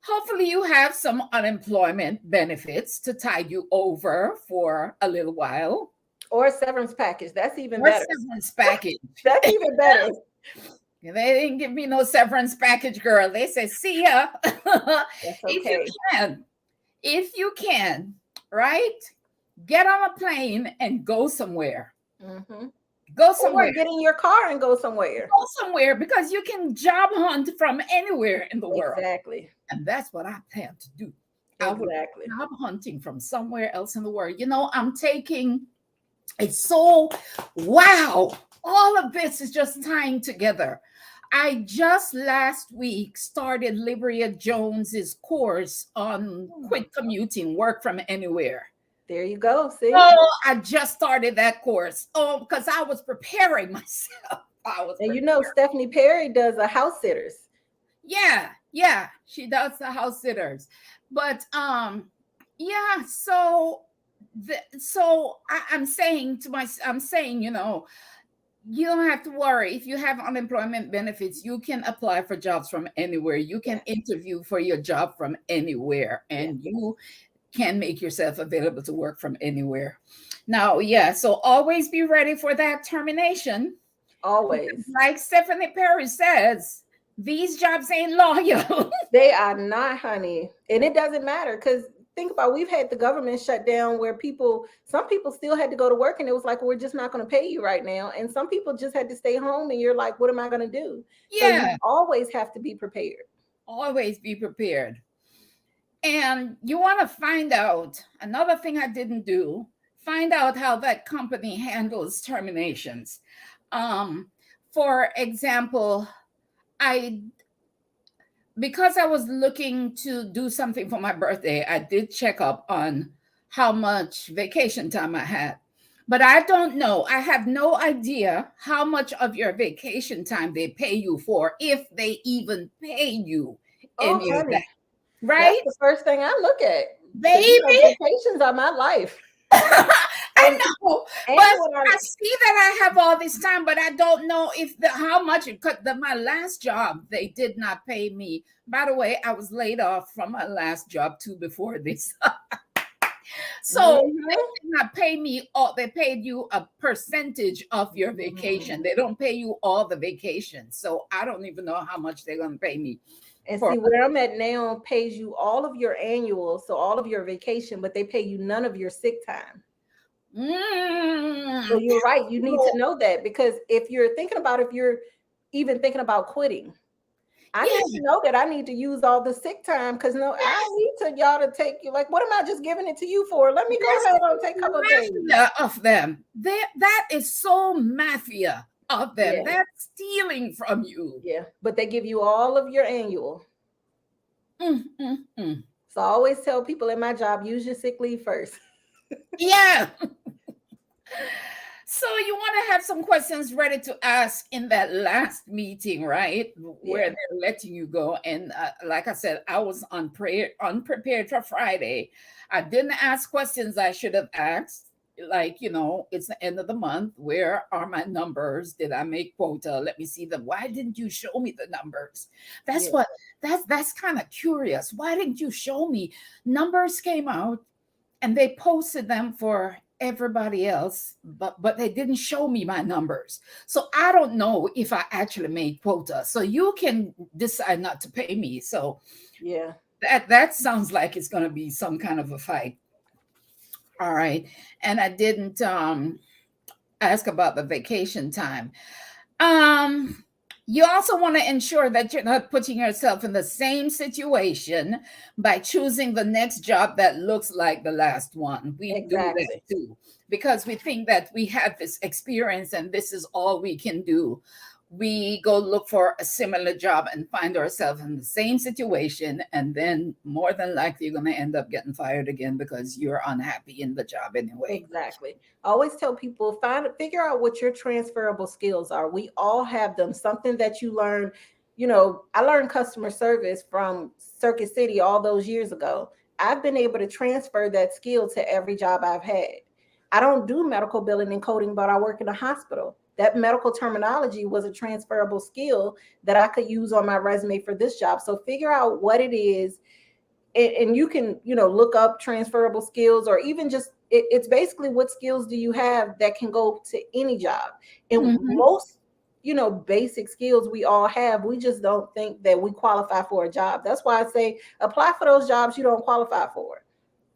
hopefully you have some unemployment benefits to tide you over for a little while, Or a severance package. That's even or better. severance package. That's even better. They didn't give me no severance package, girl. They said, see ya. That's If you okay. can, if you can, right? Get on a plane and go somewhere. Hmm. Go somewhere. Or get in your car and go somewhere. Go somewhere because you can job hunt from anywhere in the world. Exactly. And that's what I plan to do. I will Exactly. job hunting from somewhere else in the world. I'm taking it's so wow. All of this is just tying together. I just last week started Libria Jones's course on quit commuting, work from anywhere. There you go. See? Oh, I just started that course. Oh, because I was preparing myself. I was And preparing. Stephanie Perry does a house sitters. Yeah, she does the house sitters. But yeah, so I'm saying I'm saying, you don't have to worry. If you have unemployment benefits, you can apply for jobs from anywhere. You can interview for your job from anywhere, and you can make yourself available to work from anywhere. Now, yeah, so always be ready for that termination. Always. Like Stephanie Perry says, these jobs ain't loyal. They are not, honey. And it doesn't matter because think about, we've had the government shut down where some people still had to go to work, and it was like, we're just not going to pay you right now. And some people just had to stay home, and you're like, what am I going to do? So you Yeah, always have to be prepared. always be prepared. And you want to find out another thing I didn't do, find out how that company handles terminations. Um, for example, I because I was looking to do something for my birthday, I did check up on how much vacation time I had. But I don't know. I have no idea how much of your vacation time they pay you for, if they even pay you Oh, any of that, honey, that's right? the first thing I look at, because Baby, vacations are my life. I And know, but and when I see that I have all this time, but I don't know if how much it cut. My last job, they did not pay me. By the way, I was laid off from my last job too before this. So they Mhm. did not pay me all. They paid you a percentage of your vacation. They don't pay you all the vacation. So I don't even know how much they're going to pay me And for. see, where I'm at now pays you all of your annual, so all of your vacation, but they pay you none of your sick time. So Mm, you're right. You need to know that, because if you're even thinking about quitting, I yeah, need to know that I need to use all the sick time, because no, I don't need to y'all to take you. Like, what am I just giving it to you for? Let me go that's ahead and take a couple of days. mafia of them. That is so mafia of them. Yeah, That's stealing from you. yeah. But they give you all of your annual. Mm, mm, mm. So I always tell people in my job, use your sick leave first. Yeah. So you want to have some questions ready to ask in that last meeting, right? Where Yeah, they're letting you go. And like I said, I was unprepared for Friday. I didn't ask questions I should have asked. Like, it's the end of the month. Where are my numbers? Did I make quota? Let me see them. Why didn't you show me the numbers? That's yeah. what that's kind of curious. Why didn't you show me? Numbers came out and they posted them for everybody else, but they didn't show me my numbers. So I don't know if I actually made quota. So you can decide not to pay me. So Yeah. that sounds like it's going to be some kind of a fight. All right. And I didn't ask about the vacation time. Um, you also want to ensure that you're not putting yourself in the same situation by choosing the next job that looks like the last one. We do that Exactly. too because we think that we have this experience and this is all we can do. We go look for a similar job and find ourselves in the same situation, and then more than likely you're going to end up getting fired again because you're unhappy in the job anyway. Exactly. I always tell people, figure out what your transferable skills are. We all have them. Something that you learn, I learned customer service from Circuit City all those years ago. I've been able to transfer that skill to every job I've had. I don't do medical billing and coding, but I work in a hospital. That medical terminology was a transferable skill that I could use on my resume for this job. So figure out what it is, and you can look up transferable skills, or even just it's basically what skills do you have that can go to any job. And Mhm, most basic skills we all have, we just don't think that we qualify for a job. That's why I say apply for those jobs you don't qualify for.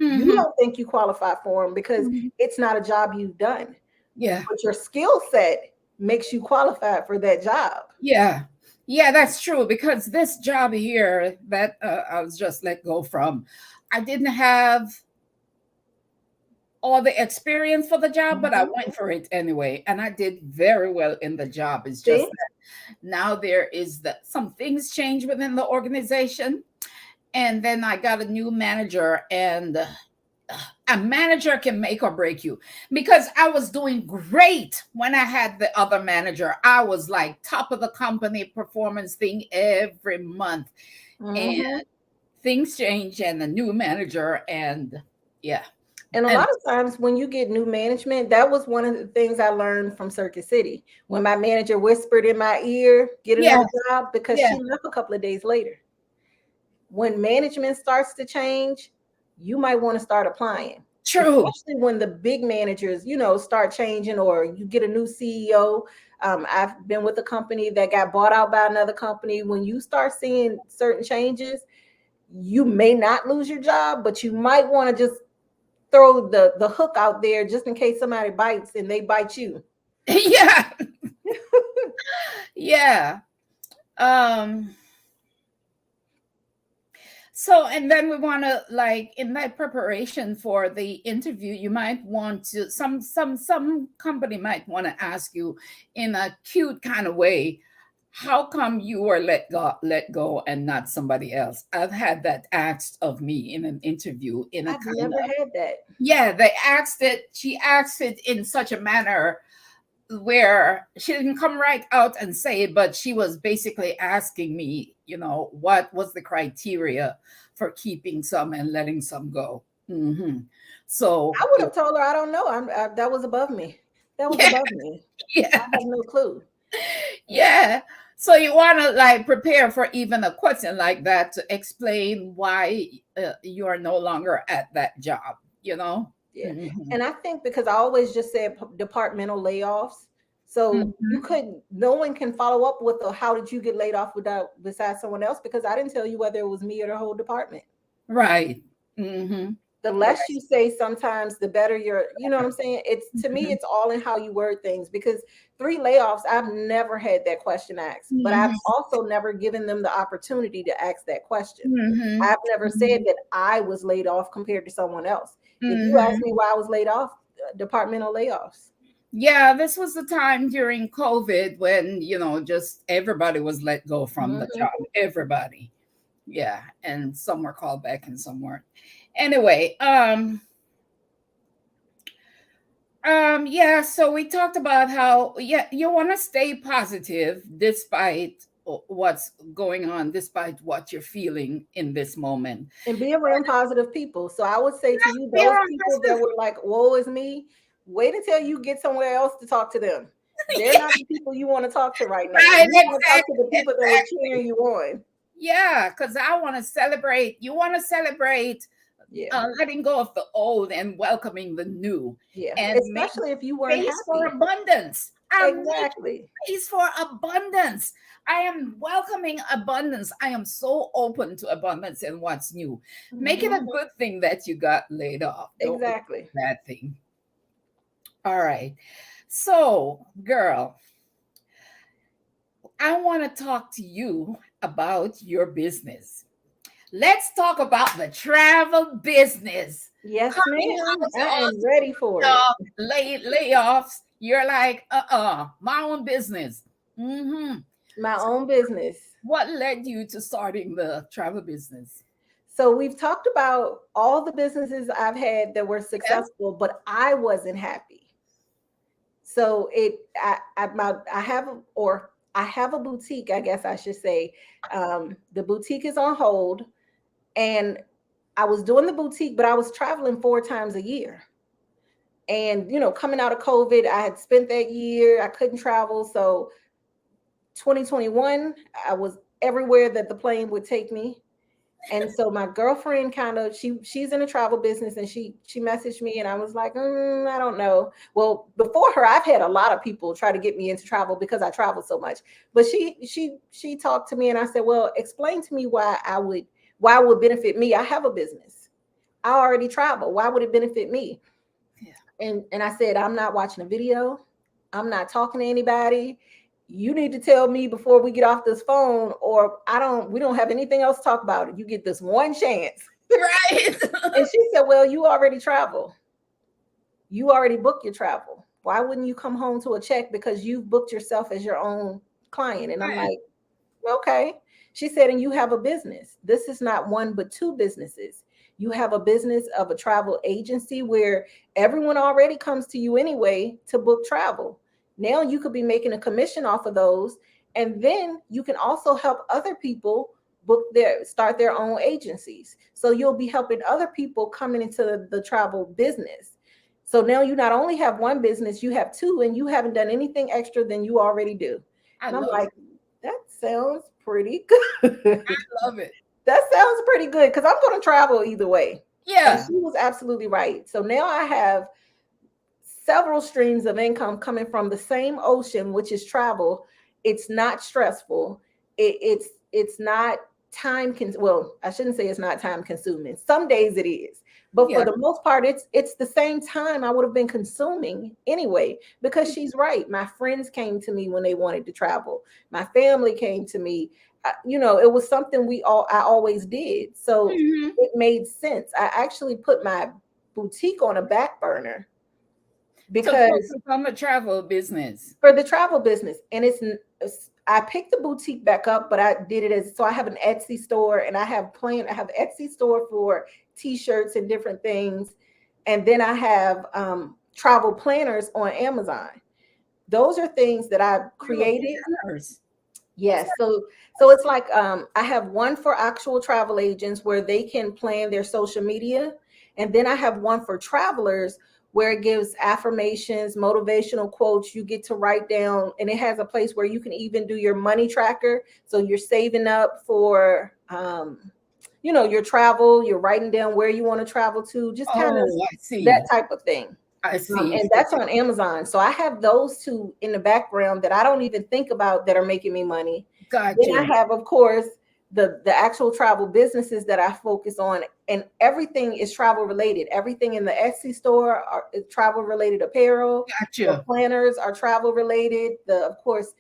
You mhm, don't think you qualify for them because mhm. it's not a job you've done, Yeah. but your skill set makes you qualified for that job. Yeah. Yeah, that's true because this job here that I was just let go from, I didn't have all the experience for the job, but I Mhm. went for it anyway. And I did very well in the job. It's just See. that now there is that some things change within the organization. And then I got a new manager, and a manager can make or break you because I was doing great when I had the other manager. I was like top of the company performance thing every month, and Mhm. things change and the new manager, and yeah, And a and lot of times when you get new management, that was one of the things I learned from Circuit City. When my manager whispered in my ear, get yeah, another job, because yeah, she left a couple of days later. When management starts to change, you might want to start applying, true. especially when the big managers, start changing, or you get a new CEO. I've been with a company that got bought out by another company. When you start seeing certain changes, you may not lose your job, but you might want to just throw the hook out there just in case somebody bites and they bite you. Yeah. Yeah. Um, So, and then we want to, like, in that preparation for the interview, you might want to, some company might want to ask you in a cute kind of way, how come you were let go and not somebody else? I've had that asked of me in an interview in a I've kind never of, had that. yeah, they asked it, she asked it in such a manner where she didn't come right out and say it, but she was basically asking me, what was the criteria for keeping some and letting some go. So, I would have told her I don't know. That was above me. That was yeah, above me. I yeah, have no clue. yeah. So you want to like prepare for even a question like that to explain why you are no longer at that job. Yeah. Mhm. And I think because I always just said departmental layoffs. So you Mhm. couldn't, no one can follow up with a how did you get laid off without besides someone else because I didn't tell you whether it was me or the whole department. Right. Hmm. The Right. less you say sometimes the better you know what I'm saying? It's to me, Mhm. it's all in how you word things because 3 layoffs, I've never had that question asked, but I've Mhm. also never given them the opportunity to ask that question. Mhm. I've never said that I was laid off compared to someone else. If you ask Mhm. me why I was laid off, departmental layoffs. Yeah, this was the time during COVID when, just everybody was let go from the job. Mhm. Everybody. Yeah. And some were called back and some weren't. Anyway, yeah, so we talked about how, yeah, you want to stay positive despite what's going on, despite what you're feeling in this moment. And be around positive people. So I would say to you, Be those around people that positive. were like, woe is me, wait until you get somewhere else to talk to them. They're not the people you want to talk to right now. Right, You want to talk to exactly, the people that were exactly. cheering you on. Yeah, because I want to celebrate. You want to celebrate Yeah. letting go of the old and welcoming the new, Yeah. and make Especially if you weren't space for happy. abundance. I'm making Exactly. space for abundance. I am welcoming abundance. I am so open to abundance and what's new. Make it a Mhm. good thing that you got laid off. Don't make Exactly. it a bad thing. All right. So, girl, I want to talk to you about your business. Let's talk about the travel business. Yes, Coming ma'am. out I of am ready for it. layoffs, you're like, my own business. Hmm. My own business. What led you to starting the travel business? So we've talked about all the businesses I've had that were Yes. successful, but I wasn't happy. So I have or I have a boutique, I guess I should say. The boutique is on hold, and I was doing the boutique, but I was traveling 4 times a year. And coming out of COVID, I had spent that year. I couldn't travel, so 2021, I was everywhere that the plane would take me. And so my girlfriend kind of she's in a travel business and she messaged me and I was like, I don't know. Well, before her, I've had a lot of people try to get me into travel because I travel so much. But she talked to me and I said, well, explain to me why it would benefit me. I have a business. I already travel. Why would it benefit me? Yeah. And I said, I'm not watching a video. I'm not talking to anybody. You need to tell me before we get off this phone, or we don't have anything else to talk about it. You get this one chance. Right. And she said, well, you already travel. You already booked your travel. Why wouldn't you come home to a check because you've booked yourself as your own client? And I'm Right. like, okay. She said, and you have a business. This is not one, but 2 businesses. You have a business of a travel agency where everyone already comes to you anyway to book travel. Now you could be making a commission off of those. And then you can also help other people start their own agencies. So you'll be helping other people coming into the travel business. So now you not only have one business, you have 2, and you haven't done anything extra than you already do. I And I'm love like, it. that sounds pretty good. I love it. That sounds pretty good because I'm going to travel either way. And Yeah. she was absolutely right. So now I have several streams of income coming from the same ocean, which is travel. It's not stressful. It's not. well, I shouldn't say it's not time consuming. Some days it is. But for Yeah. the most part, it's the same time I would have been consuming anyway, because she's right. My friends came to me when they wanted to travel. My family came to me. It was something I always did. So Mhm. it made sense. I actually put my boutique on a back burner To because focus on the travel business. for the travel business. And I picked the boutique back up, but I did it as, so I have an Etsy store, and I have Etsy store for t-shirts and different things. And then I have travel planners on Amazon. Those are things that I've Travel created. planners. What's Yes. So it's like I have one for actual travel agents where they can plan their social media. And then I have one for travelers where it gives affirmations, motivational quotes. You get to write down, and it has a place where you can even do your money tracker. So you're saving up for your travel, you're writing down where you want to travel to, just kind of Oh, I that see. type of thing. I see. And that's on Amazon. So I have those two in the background that I don't even think about that are making me money. Got Then I you. have, of course, the actual travel businesses that I focus on, and everything is travel related. Everything in the Etsy store is travel related apparel. Got The you. planners are travel related. Of course,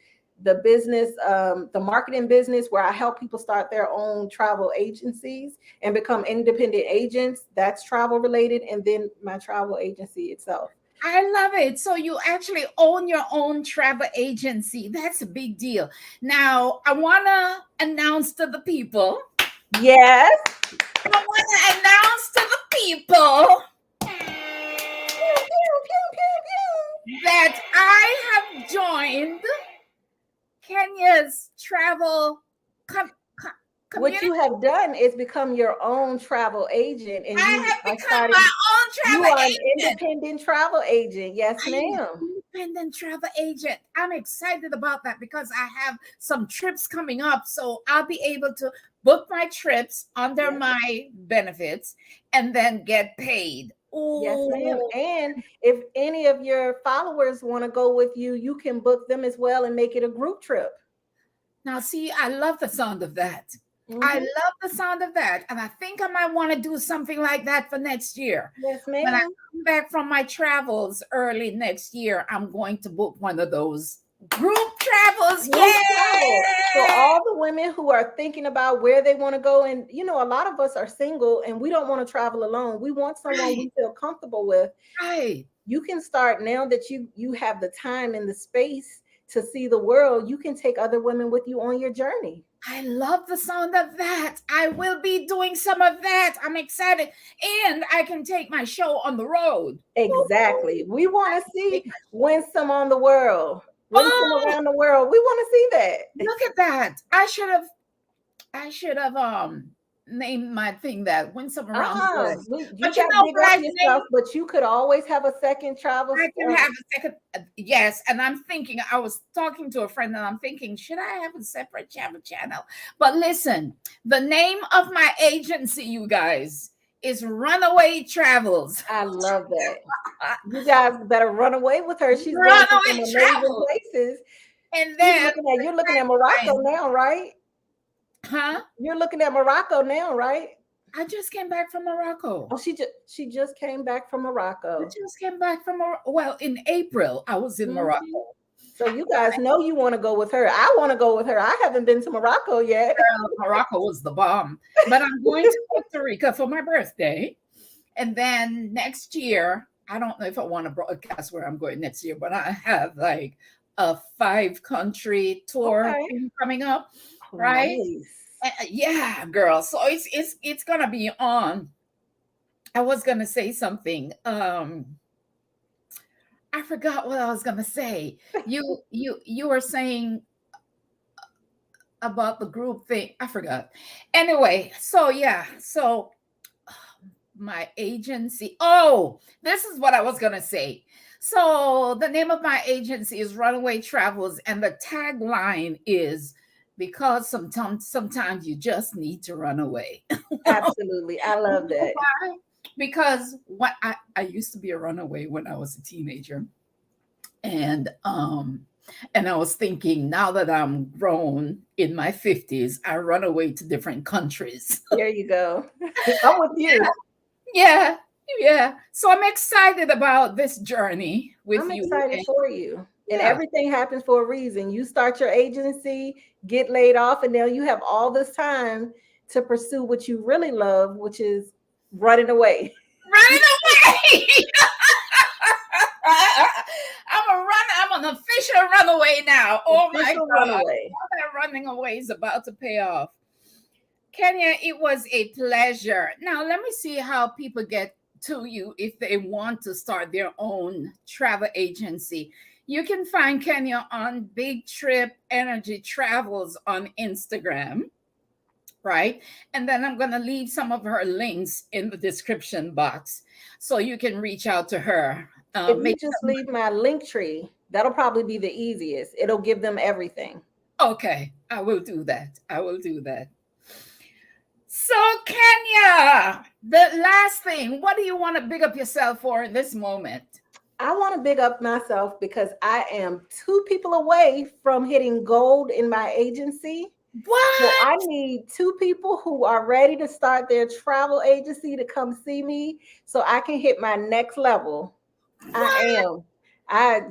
the business, the marketing business where I help people start their own travel agencies and become independent agents, that's travel related. And then my travel agency itself. I love it. So you actually own your own travel agency. That's a big deal. Now, I want to announce to the people. Yes. I want to announce to the people Pew, pew, pew, pew, that I have joined Kenya's travel what community. you have done is become your own travel agent, and I you have are become starting. my own You travel are an agent. independent travel agent. Yes, I am ma'am. an independent travel agent. I'm excited about that because I have some trips coming up. So I'll be able to book my trips under Yes, my benefits and then get paid. yes, ma'am. Oh, And if any of your followers want to go with you, you can book them as well and make it a group trip. now see, I love the sound of that. I Hmm. love the sound of that. And I think I might want to do something like that for next year. Yes, When I ma'am. come back from my travels early next year, I'm going to book one of those group travels. Group travel. So Yay! all the women who are thinking about where they want to go, and a lot of us are single and we don't want to travel alone. We want someone Right, we feel comfortable with. right. You can start now that you have the time and the space to see the world. You can take other women with you on your journey. I love the sound of that. I will be doing some of that. I'm excited. And I can take my show on the road. Exactly. Woo-hoo. We want I to can see take my show. winsome on the world, winsome Oh, around the world. We want to see that. look at that. I should have named my thing that Winsome Around the World. You But you got know big what up I've yourself, named? but you could always have a second travel. I can have a second. Yes, and I'm thinking. I was talking to a friend, and I'm thinking, should I have a separate travel channel? But listen, the name of my agency, you guys, is Runaway Travels. I love that. You guys better run away with her. She's going to Runaway some amazing Travels, places. and then You're looking at Morocco tagline, now, right? huh? You're looking at Morocco now, right? I just came back from Morocco. Oh, she just came back from I Morocco. just came back from well, in April I was in Mhm. Morocco. So you guys know you want to go with her. I want to go with her. I haven't been to Morocco yet. Morocco was the bomb. But I'm going to Costa Rica for my birthday. And then next year, I don't know if I want to broadcast where I'm going next year, but I have like a 5 country tour Okay. thing coming up, Oh, right? nice. Yeah, girl. So it's gonna be on. I was gonna say something. I forgot what I was gonna say. You were saying about the group thing. I forgot. Anyway, so yeah, so my agency. Oh, this is what I was going to say. So, the name of my agency is Runaway Travels, and the tagline is because sometimes you just need to run away. Absolutely. I You love know that. why? Because I used to be a runaway when I was a teenager. And And I was thinking, now that I'm grown in my 50s, I run away to different countries. There you go. I'm with you. Yeah, yeah. So I'm excited about this journey with I'm you. excited And for you. And yeah, everything happens for a reason. You start your agency, get laid off, and now you have all this time to pursue what you really love, which is running away. running away. I'm an official runaway now. Oh my Official God. runaway. All that running away is about to pay off. Kenya, it was a pleasure. Now, let me see how people get to you if they want to start their own travel agency. You can find Kenya on Big Trip Energy Travels on Instagram, right? And then I'm going to leave some of her links in the description box so you can reach out to her. If you just leave my link tree, that'll probably be the easiest. It'll give them everything. Okay, I will do that. I will do that. So, Kenya, the last thing, what do you want to big up yourself for in this moment? I want to big up myself because I am 2 people away from hitting gold in my agency. What? So I need 2 people who are ready to start their travel agency to come see me so I can hit my next level. What?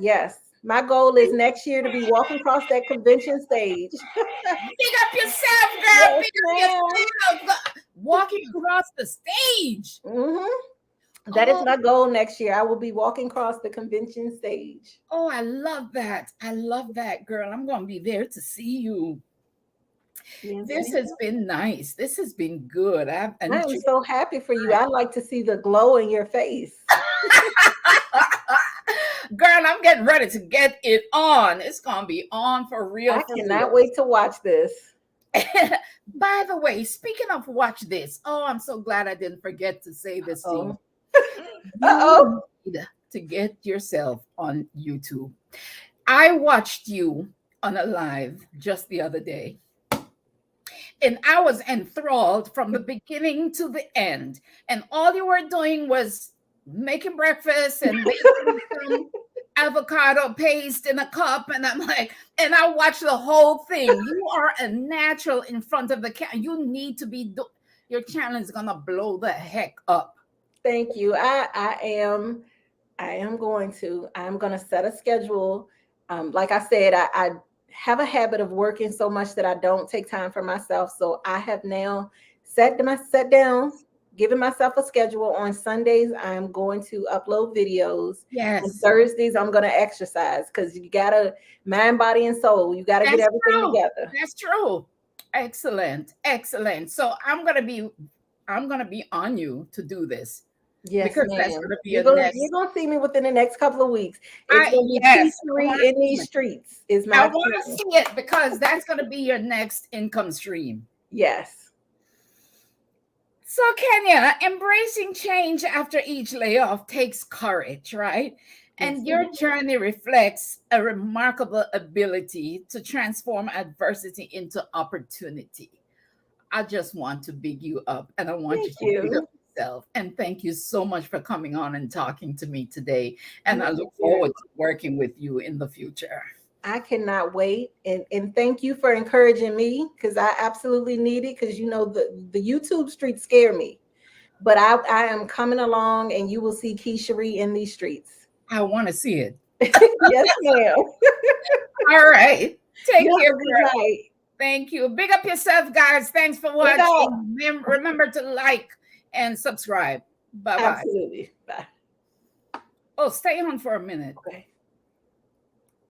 Yes. My goal is next year to be walking across that convention stage. Big up yourself, girl. Yes, Big ma'am. up yourself. Walking across the stage. That is Oh, my goal next year. I will be walking across the convention stage. oh, I love that. I love that, girl. I'm going to be there to see you. Yes, This ma'am. has been nice. This has been good. I've I am enjoyed. so happy for you. I like to see the glow in your face. Girl, I'm getting ready to get it on. It's going to be on for real. I For cannot real. wait to watch this. By the way, speaking of watch this, oh, I'm so glad I didn't forget to say this to you. Uh-oh. You need to get yourself on YouTube. I watched you on a live just the other day, and I was enthralled from the beginning to the end. And all you were doing was making breakfast and making some avocado paste in a cup. And I'm like, and I watched the whole thing. You are a natural in front of the camera. You need to be, your channel is going to blow the heck up. Thank you. I am going to. I'm going to set a schedule. Like I said, I have a habit of working so much that I don't take time for myself. So I have now sat down, giving myself a schedule. On Sundays, I'm going to upload videos. Yes. On Thursdays, I'm going to exercise because you got to mind, body, and soul. You got to get everything together. That's true. Excellent. Excellent. So I'm going to be on you to do this. Yes, because ma'am. that's going to be You're gonna see me within the next couple of weeks. It's gonna be T3 in these streets. Is my I want to see it because that's going to be your next income stream. Yes. So, Kenya, embracing change after each layoff takes courage, right? And your journey reflects a remarkable ability to transform adversity into opportunity. I just want to big you up, and I want you to big up yourself. And thank you so much for coming on and talking to me today. And I look forward to working with you in the future. I cannot wait. And thank you for encouraging me because I absolutely need it because the YouTube streets scare me. But I am coming along and you will see Keisha in these streets. I want to see it. Yes, ma'am. All right. Take care. Night. Thank you. Big up yourself, guys. Thanks for watching. Remember to like and subscribe. Bye-bye. Absolutely. Bye. Oh, stay on for a minute. Okay.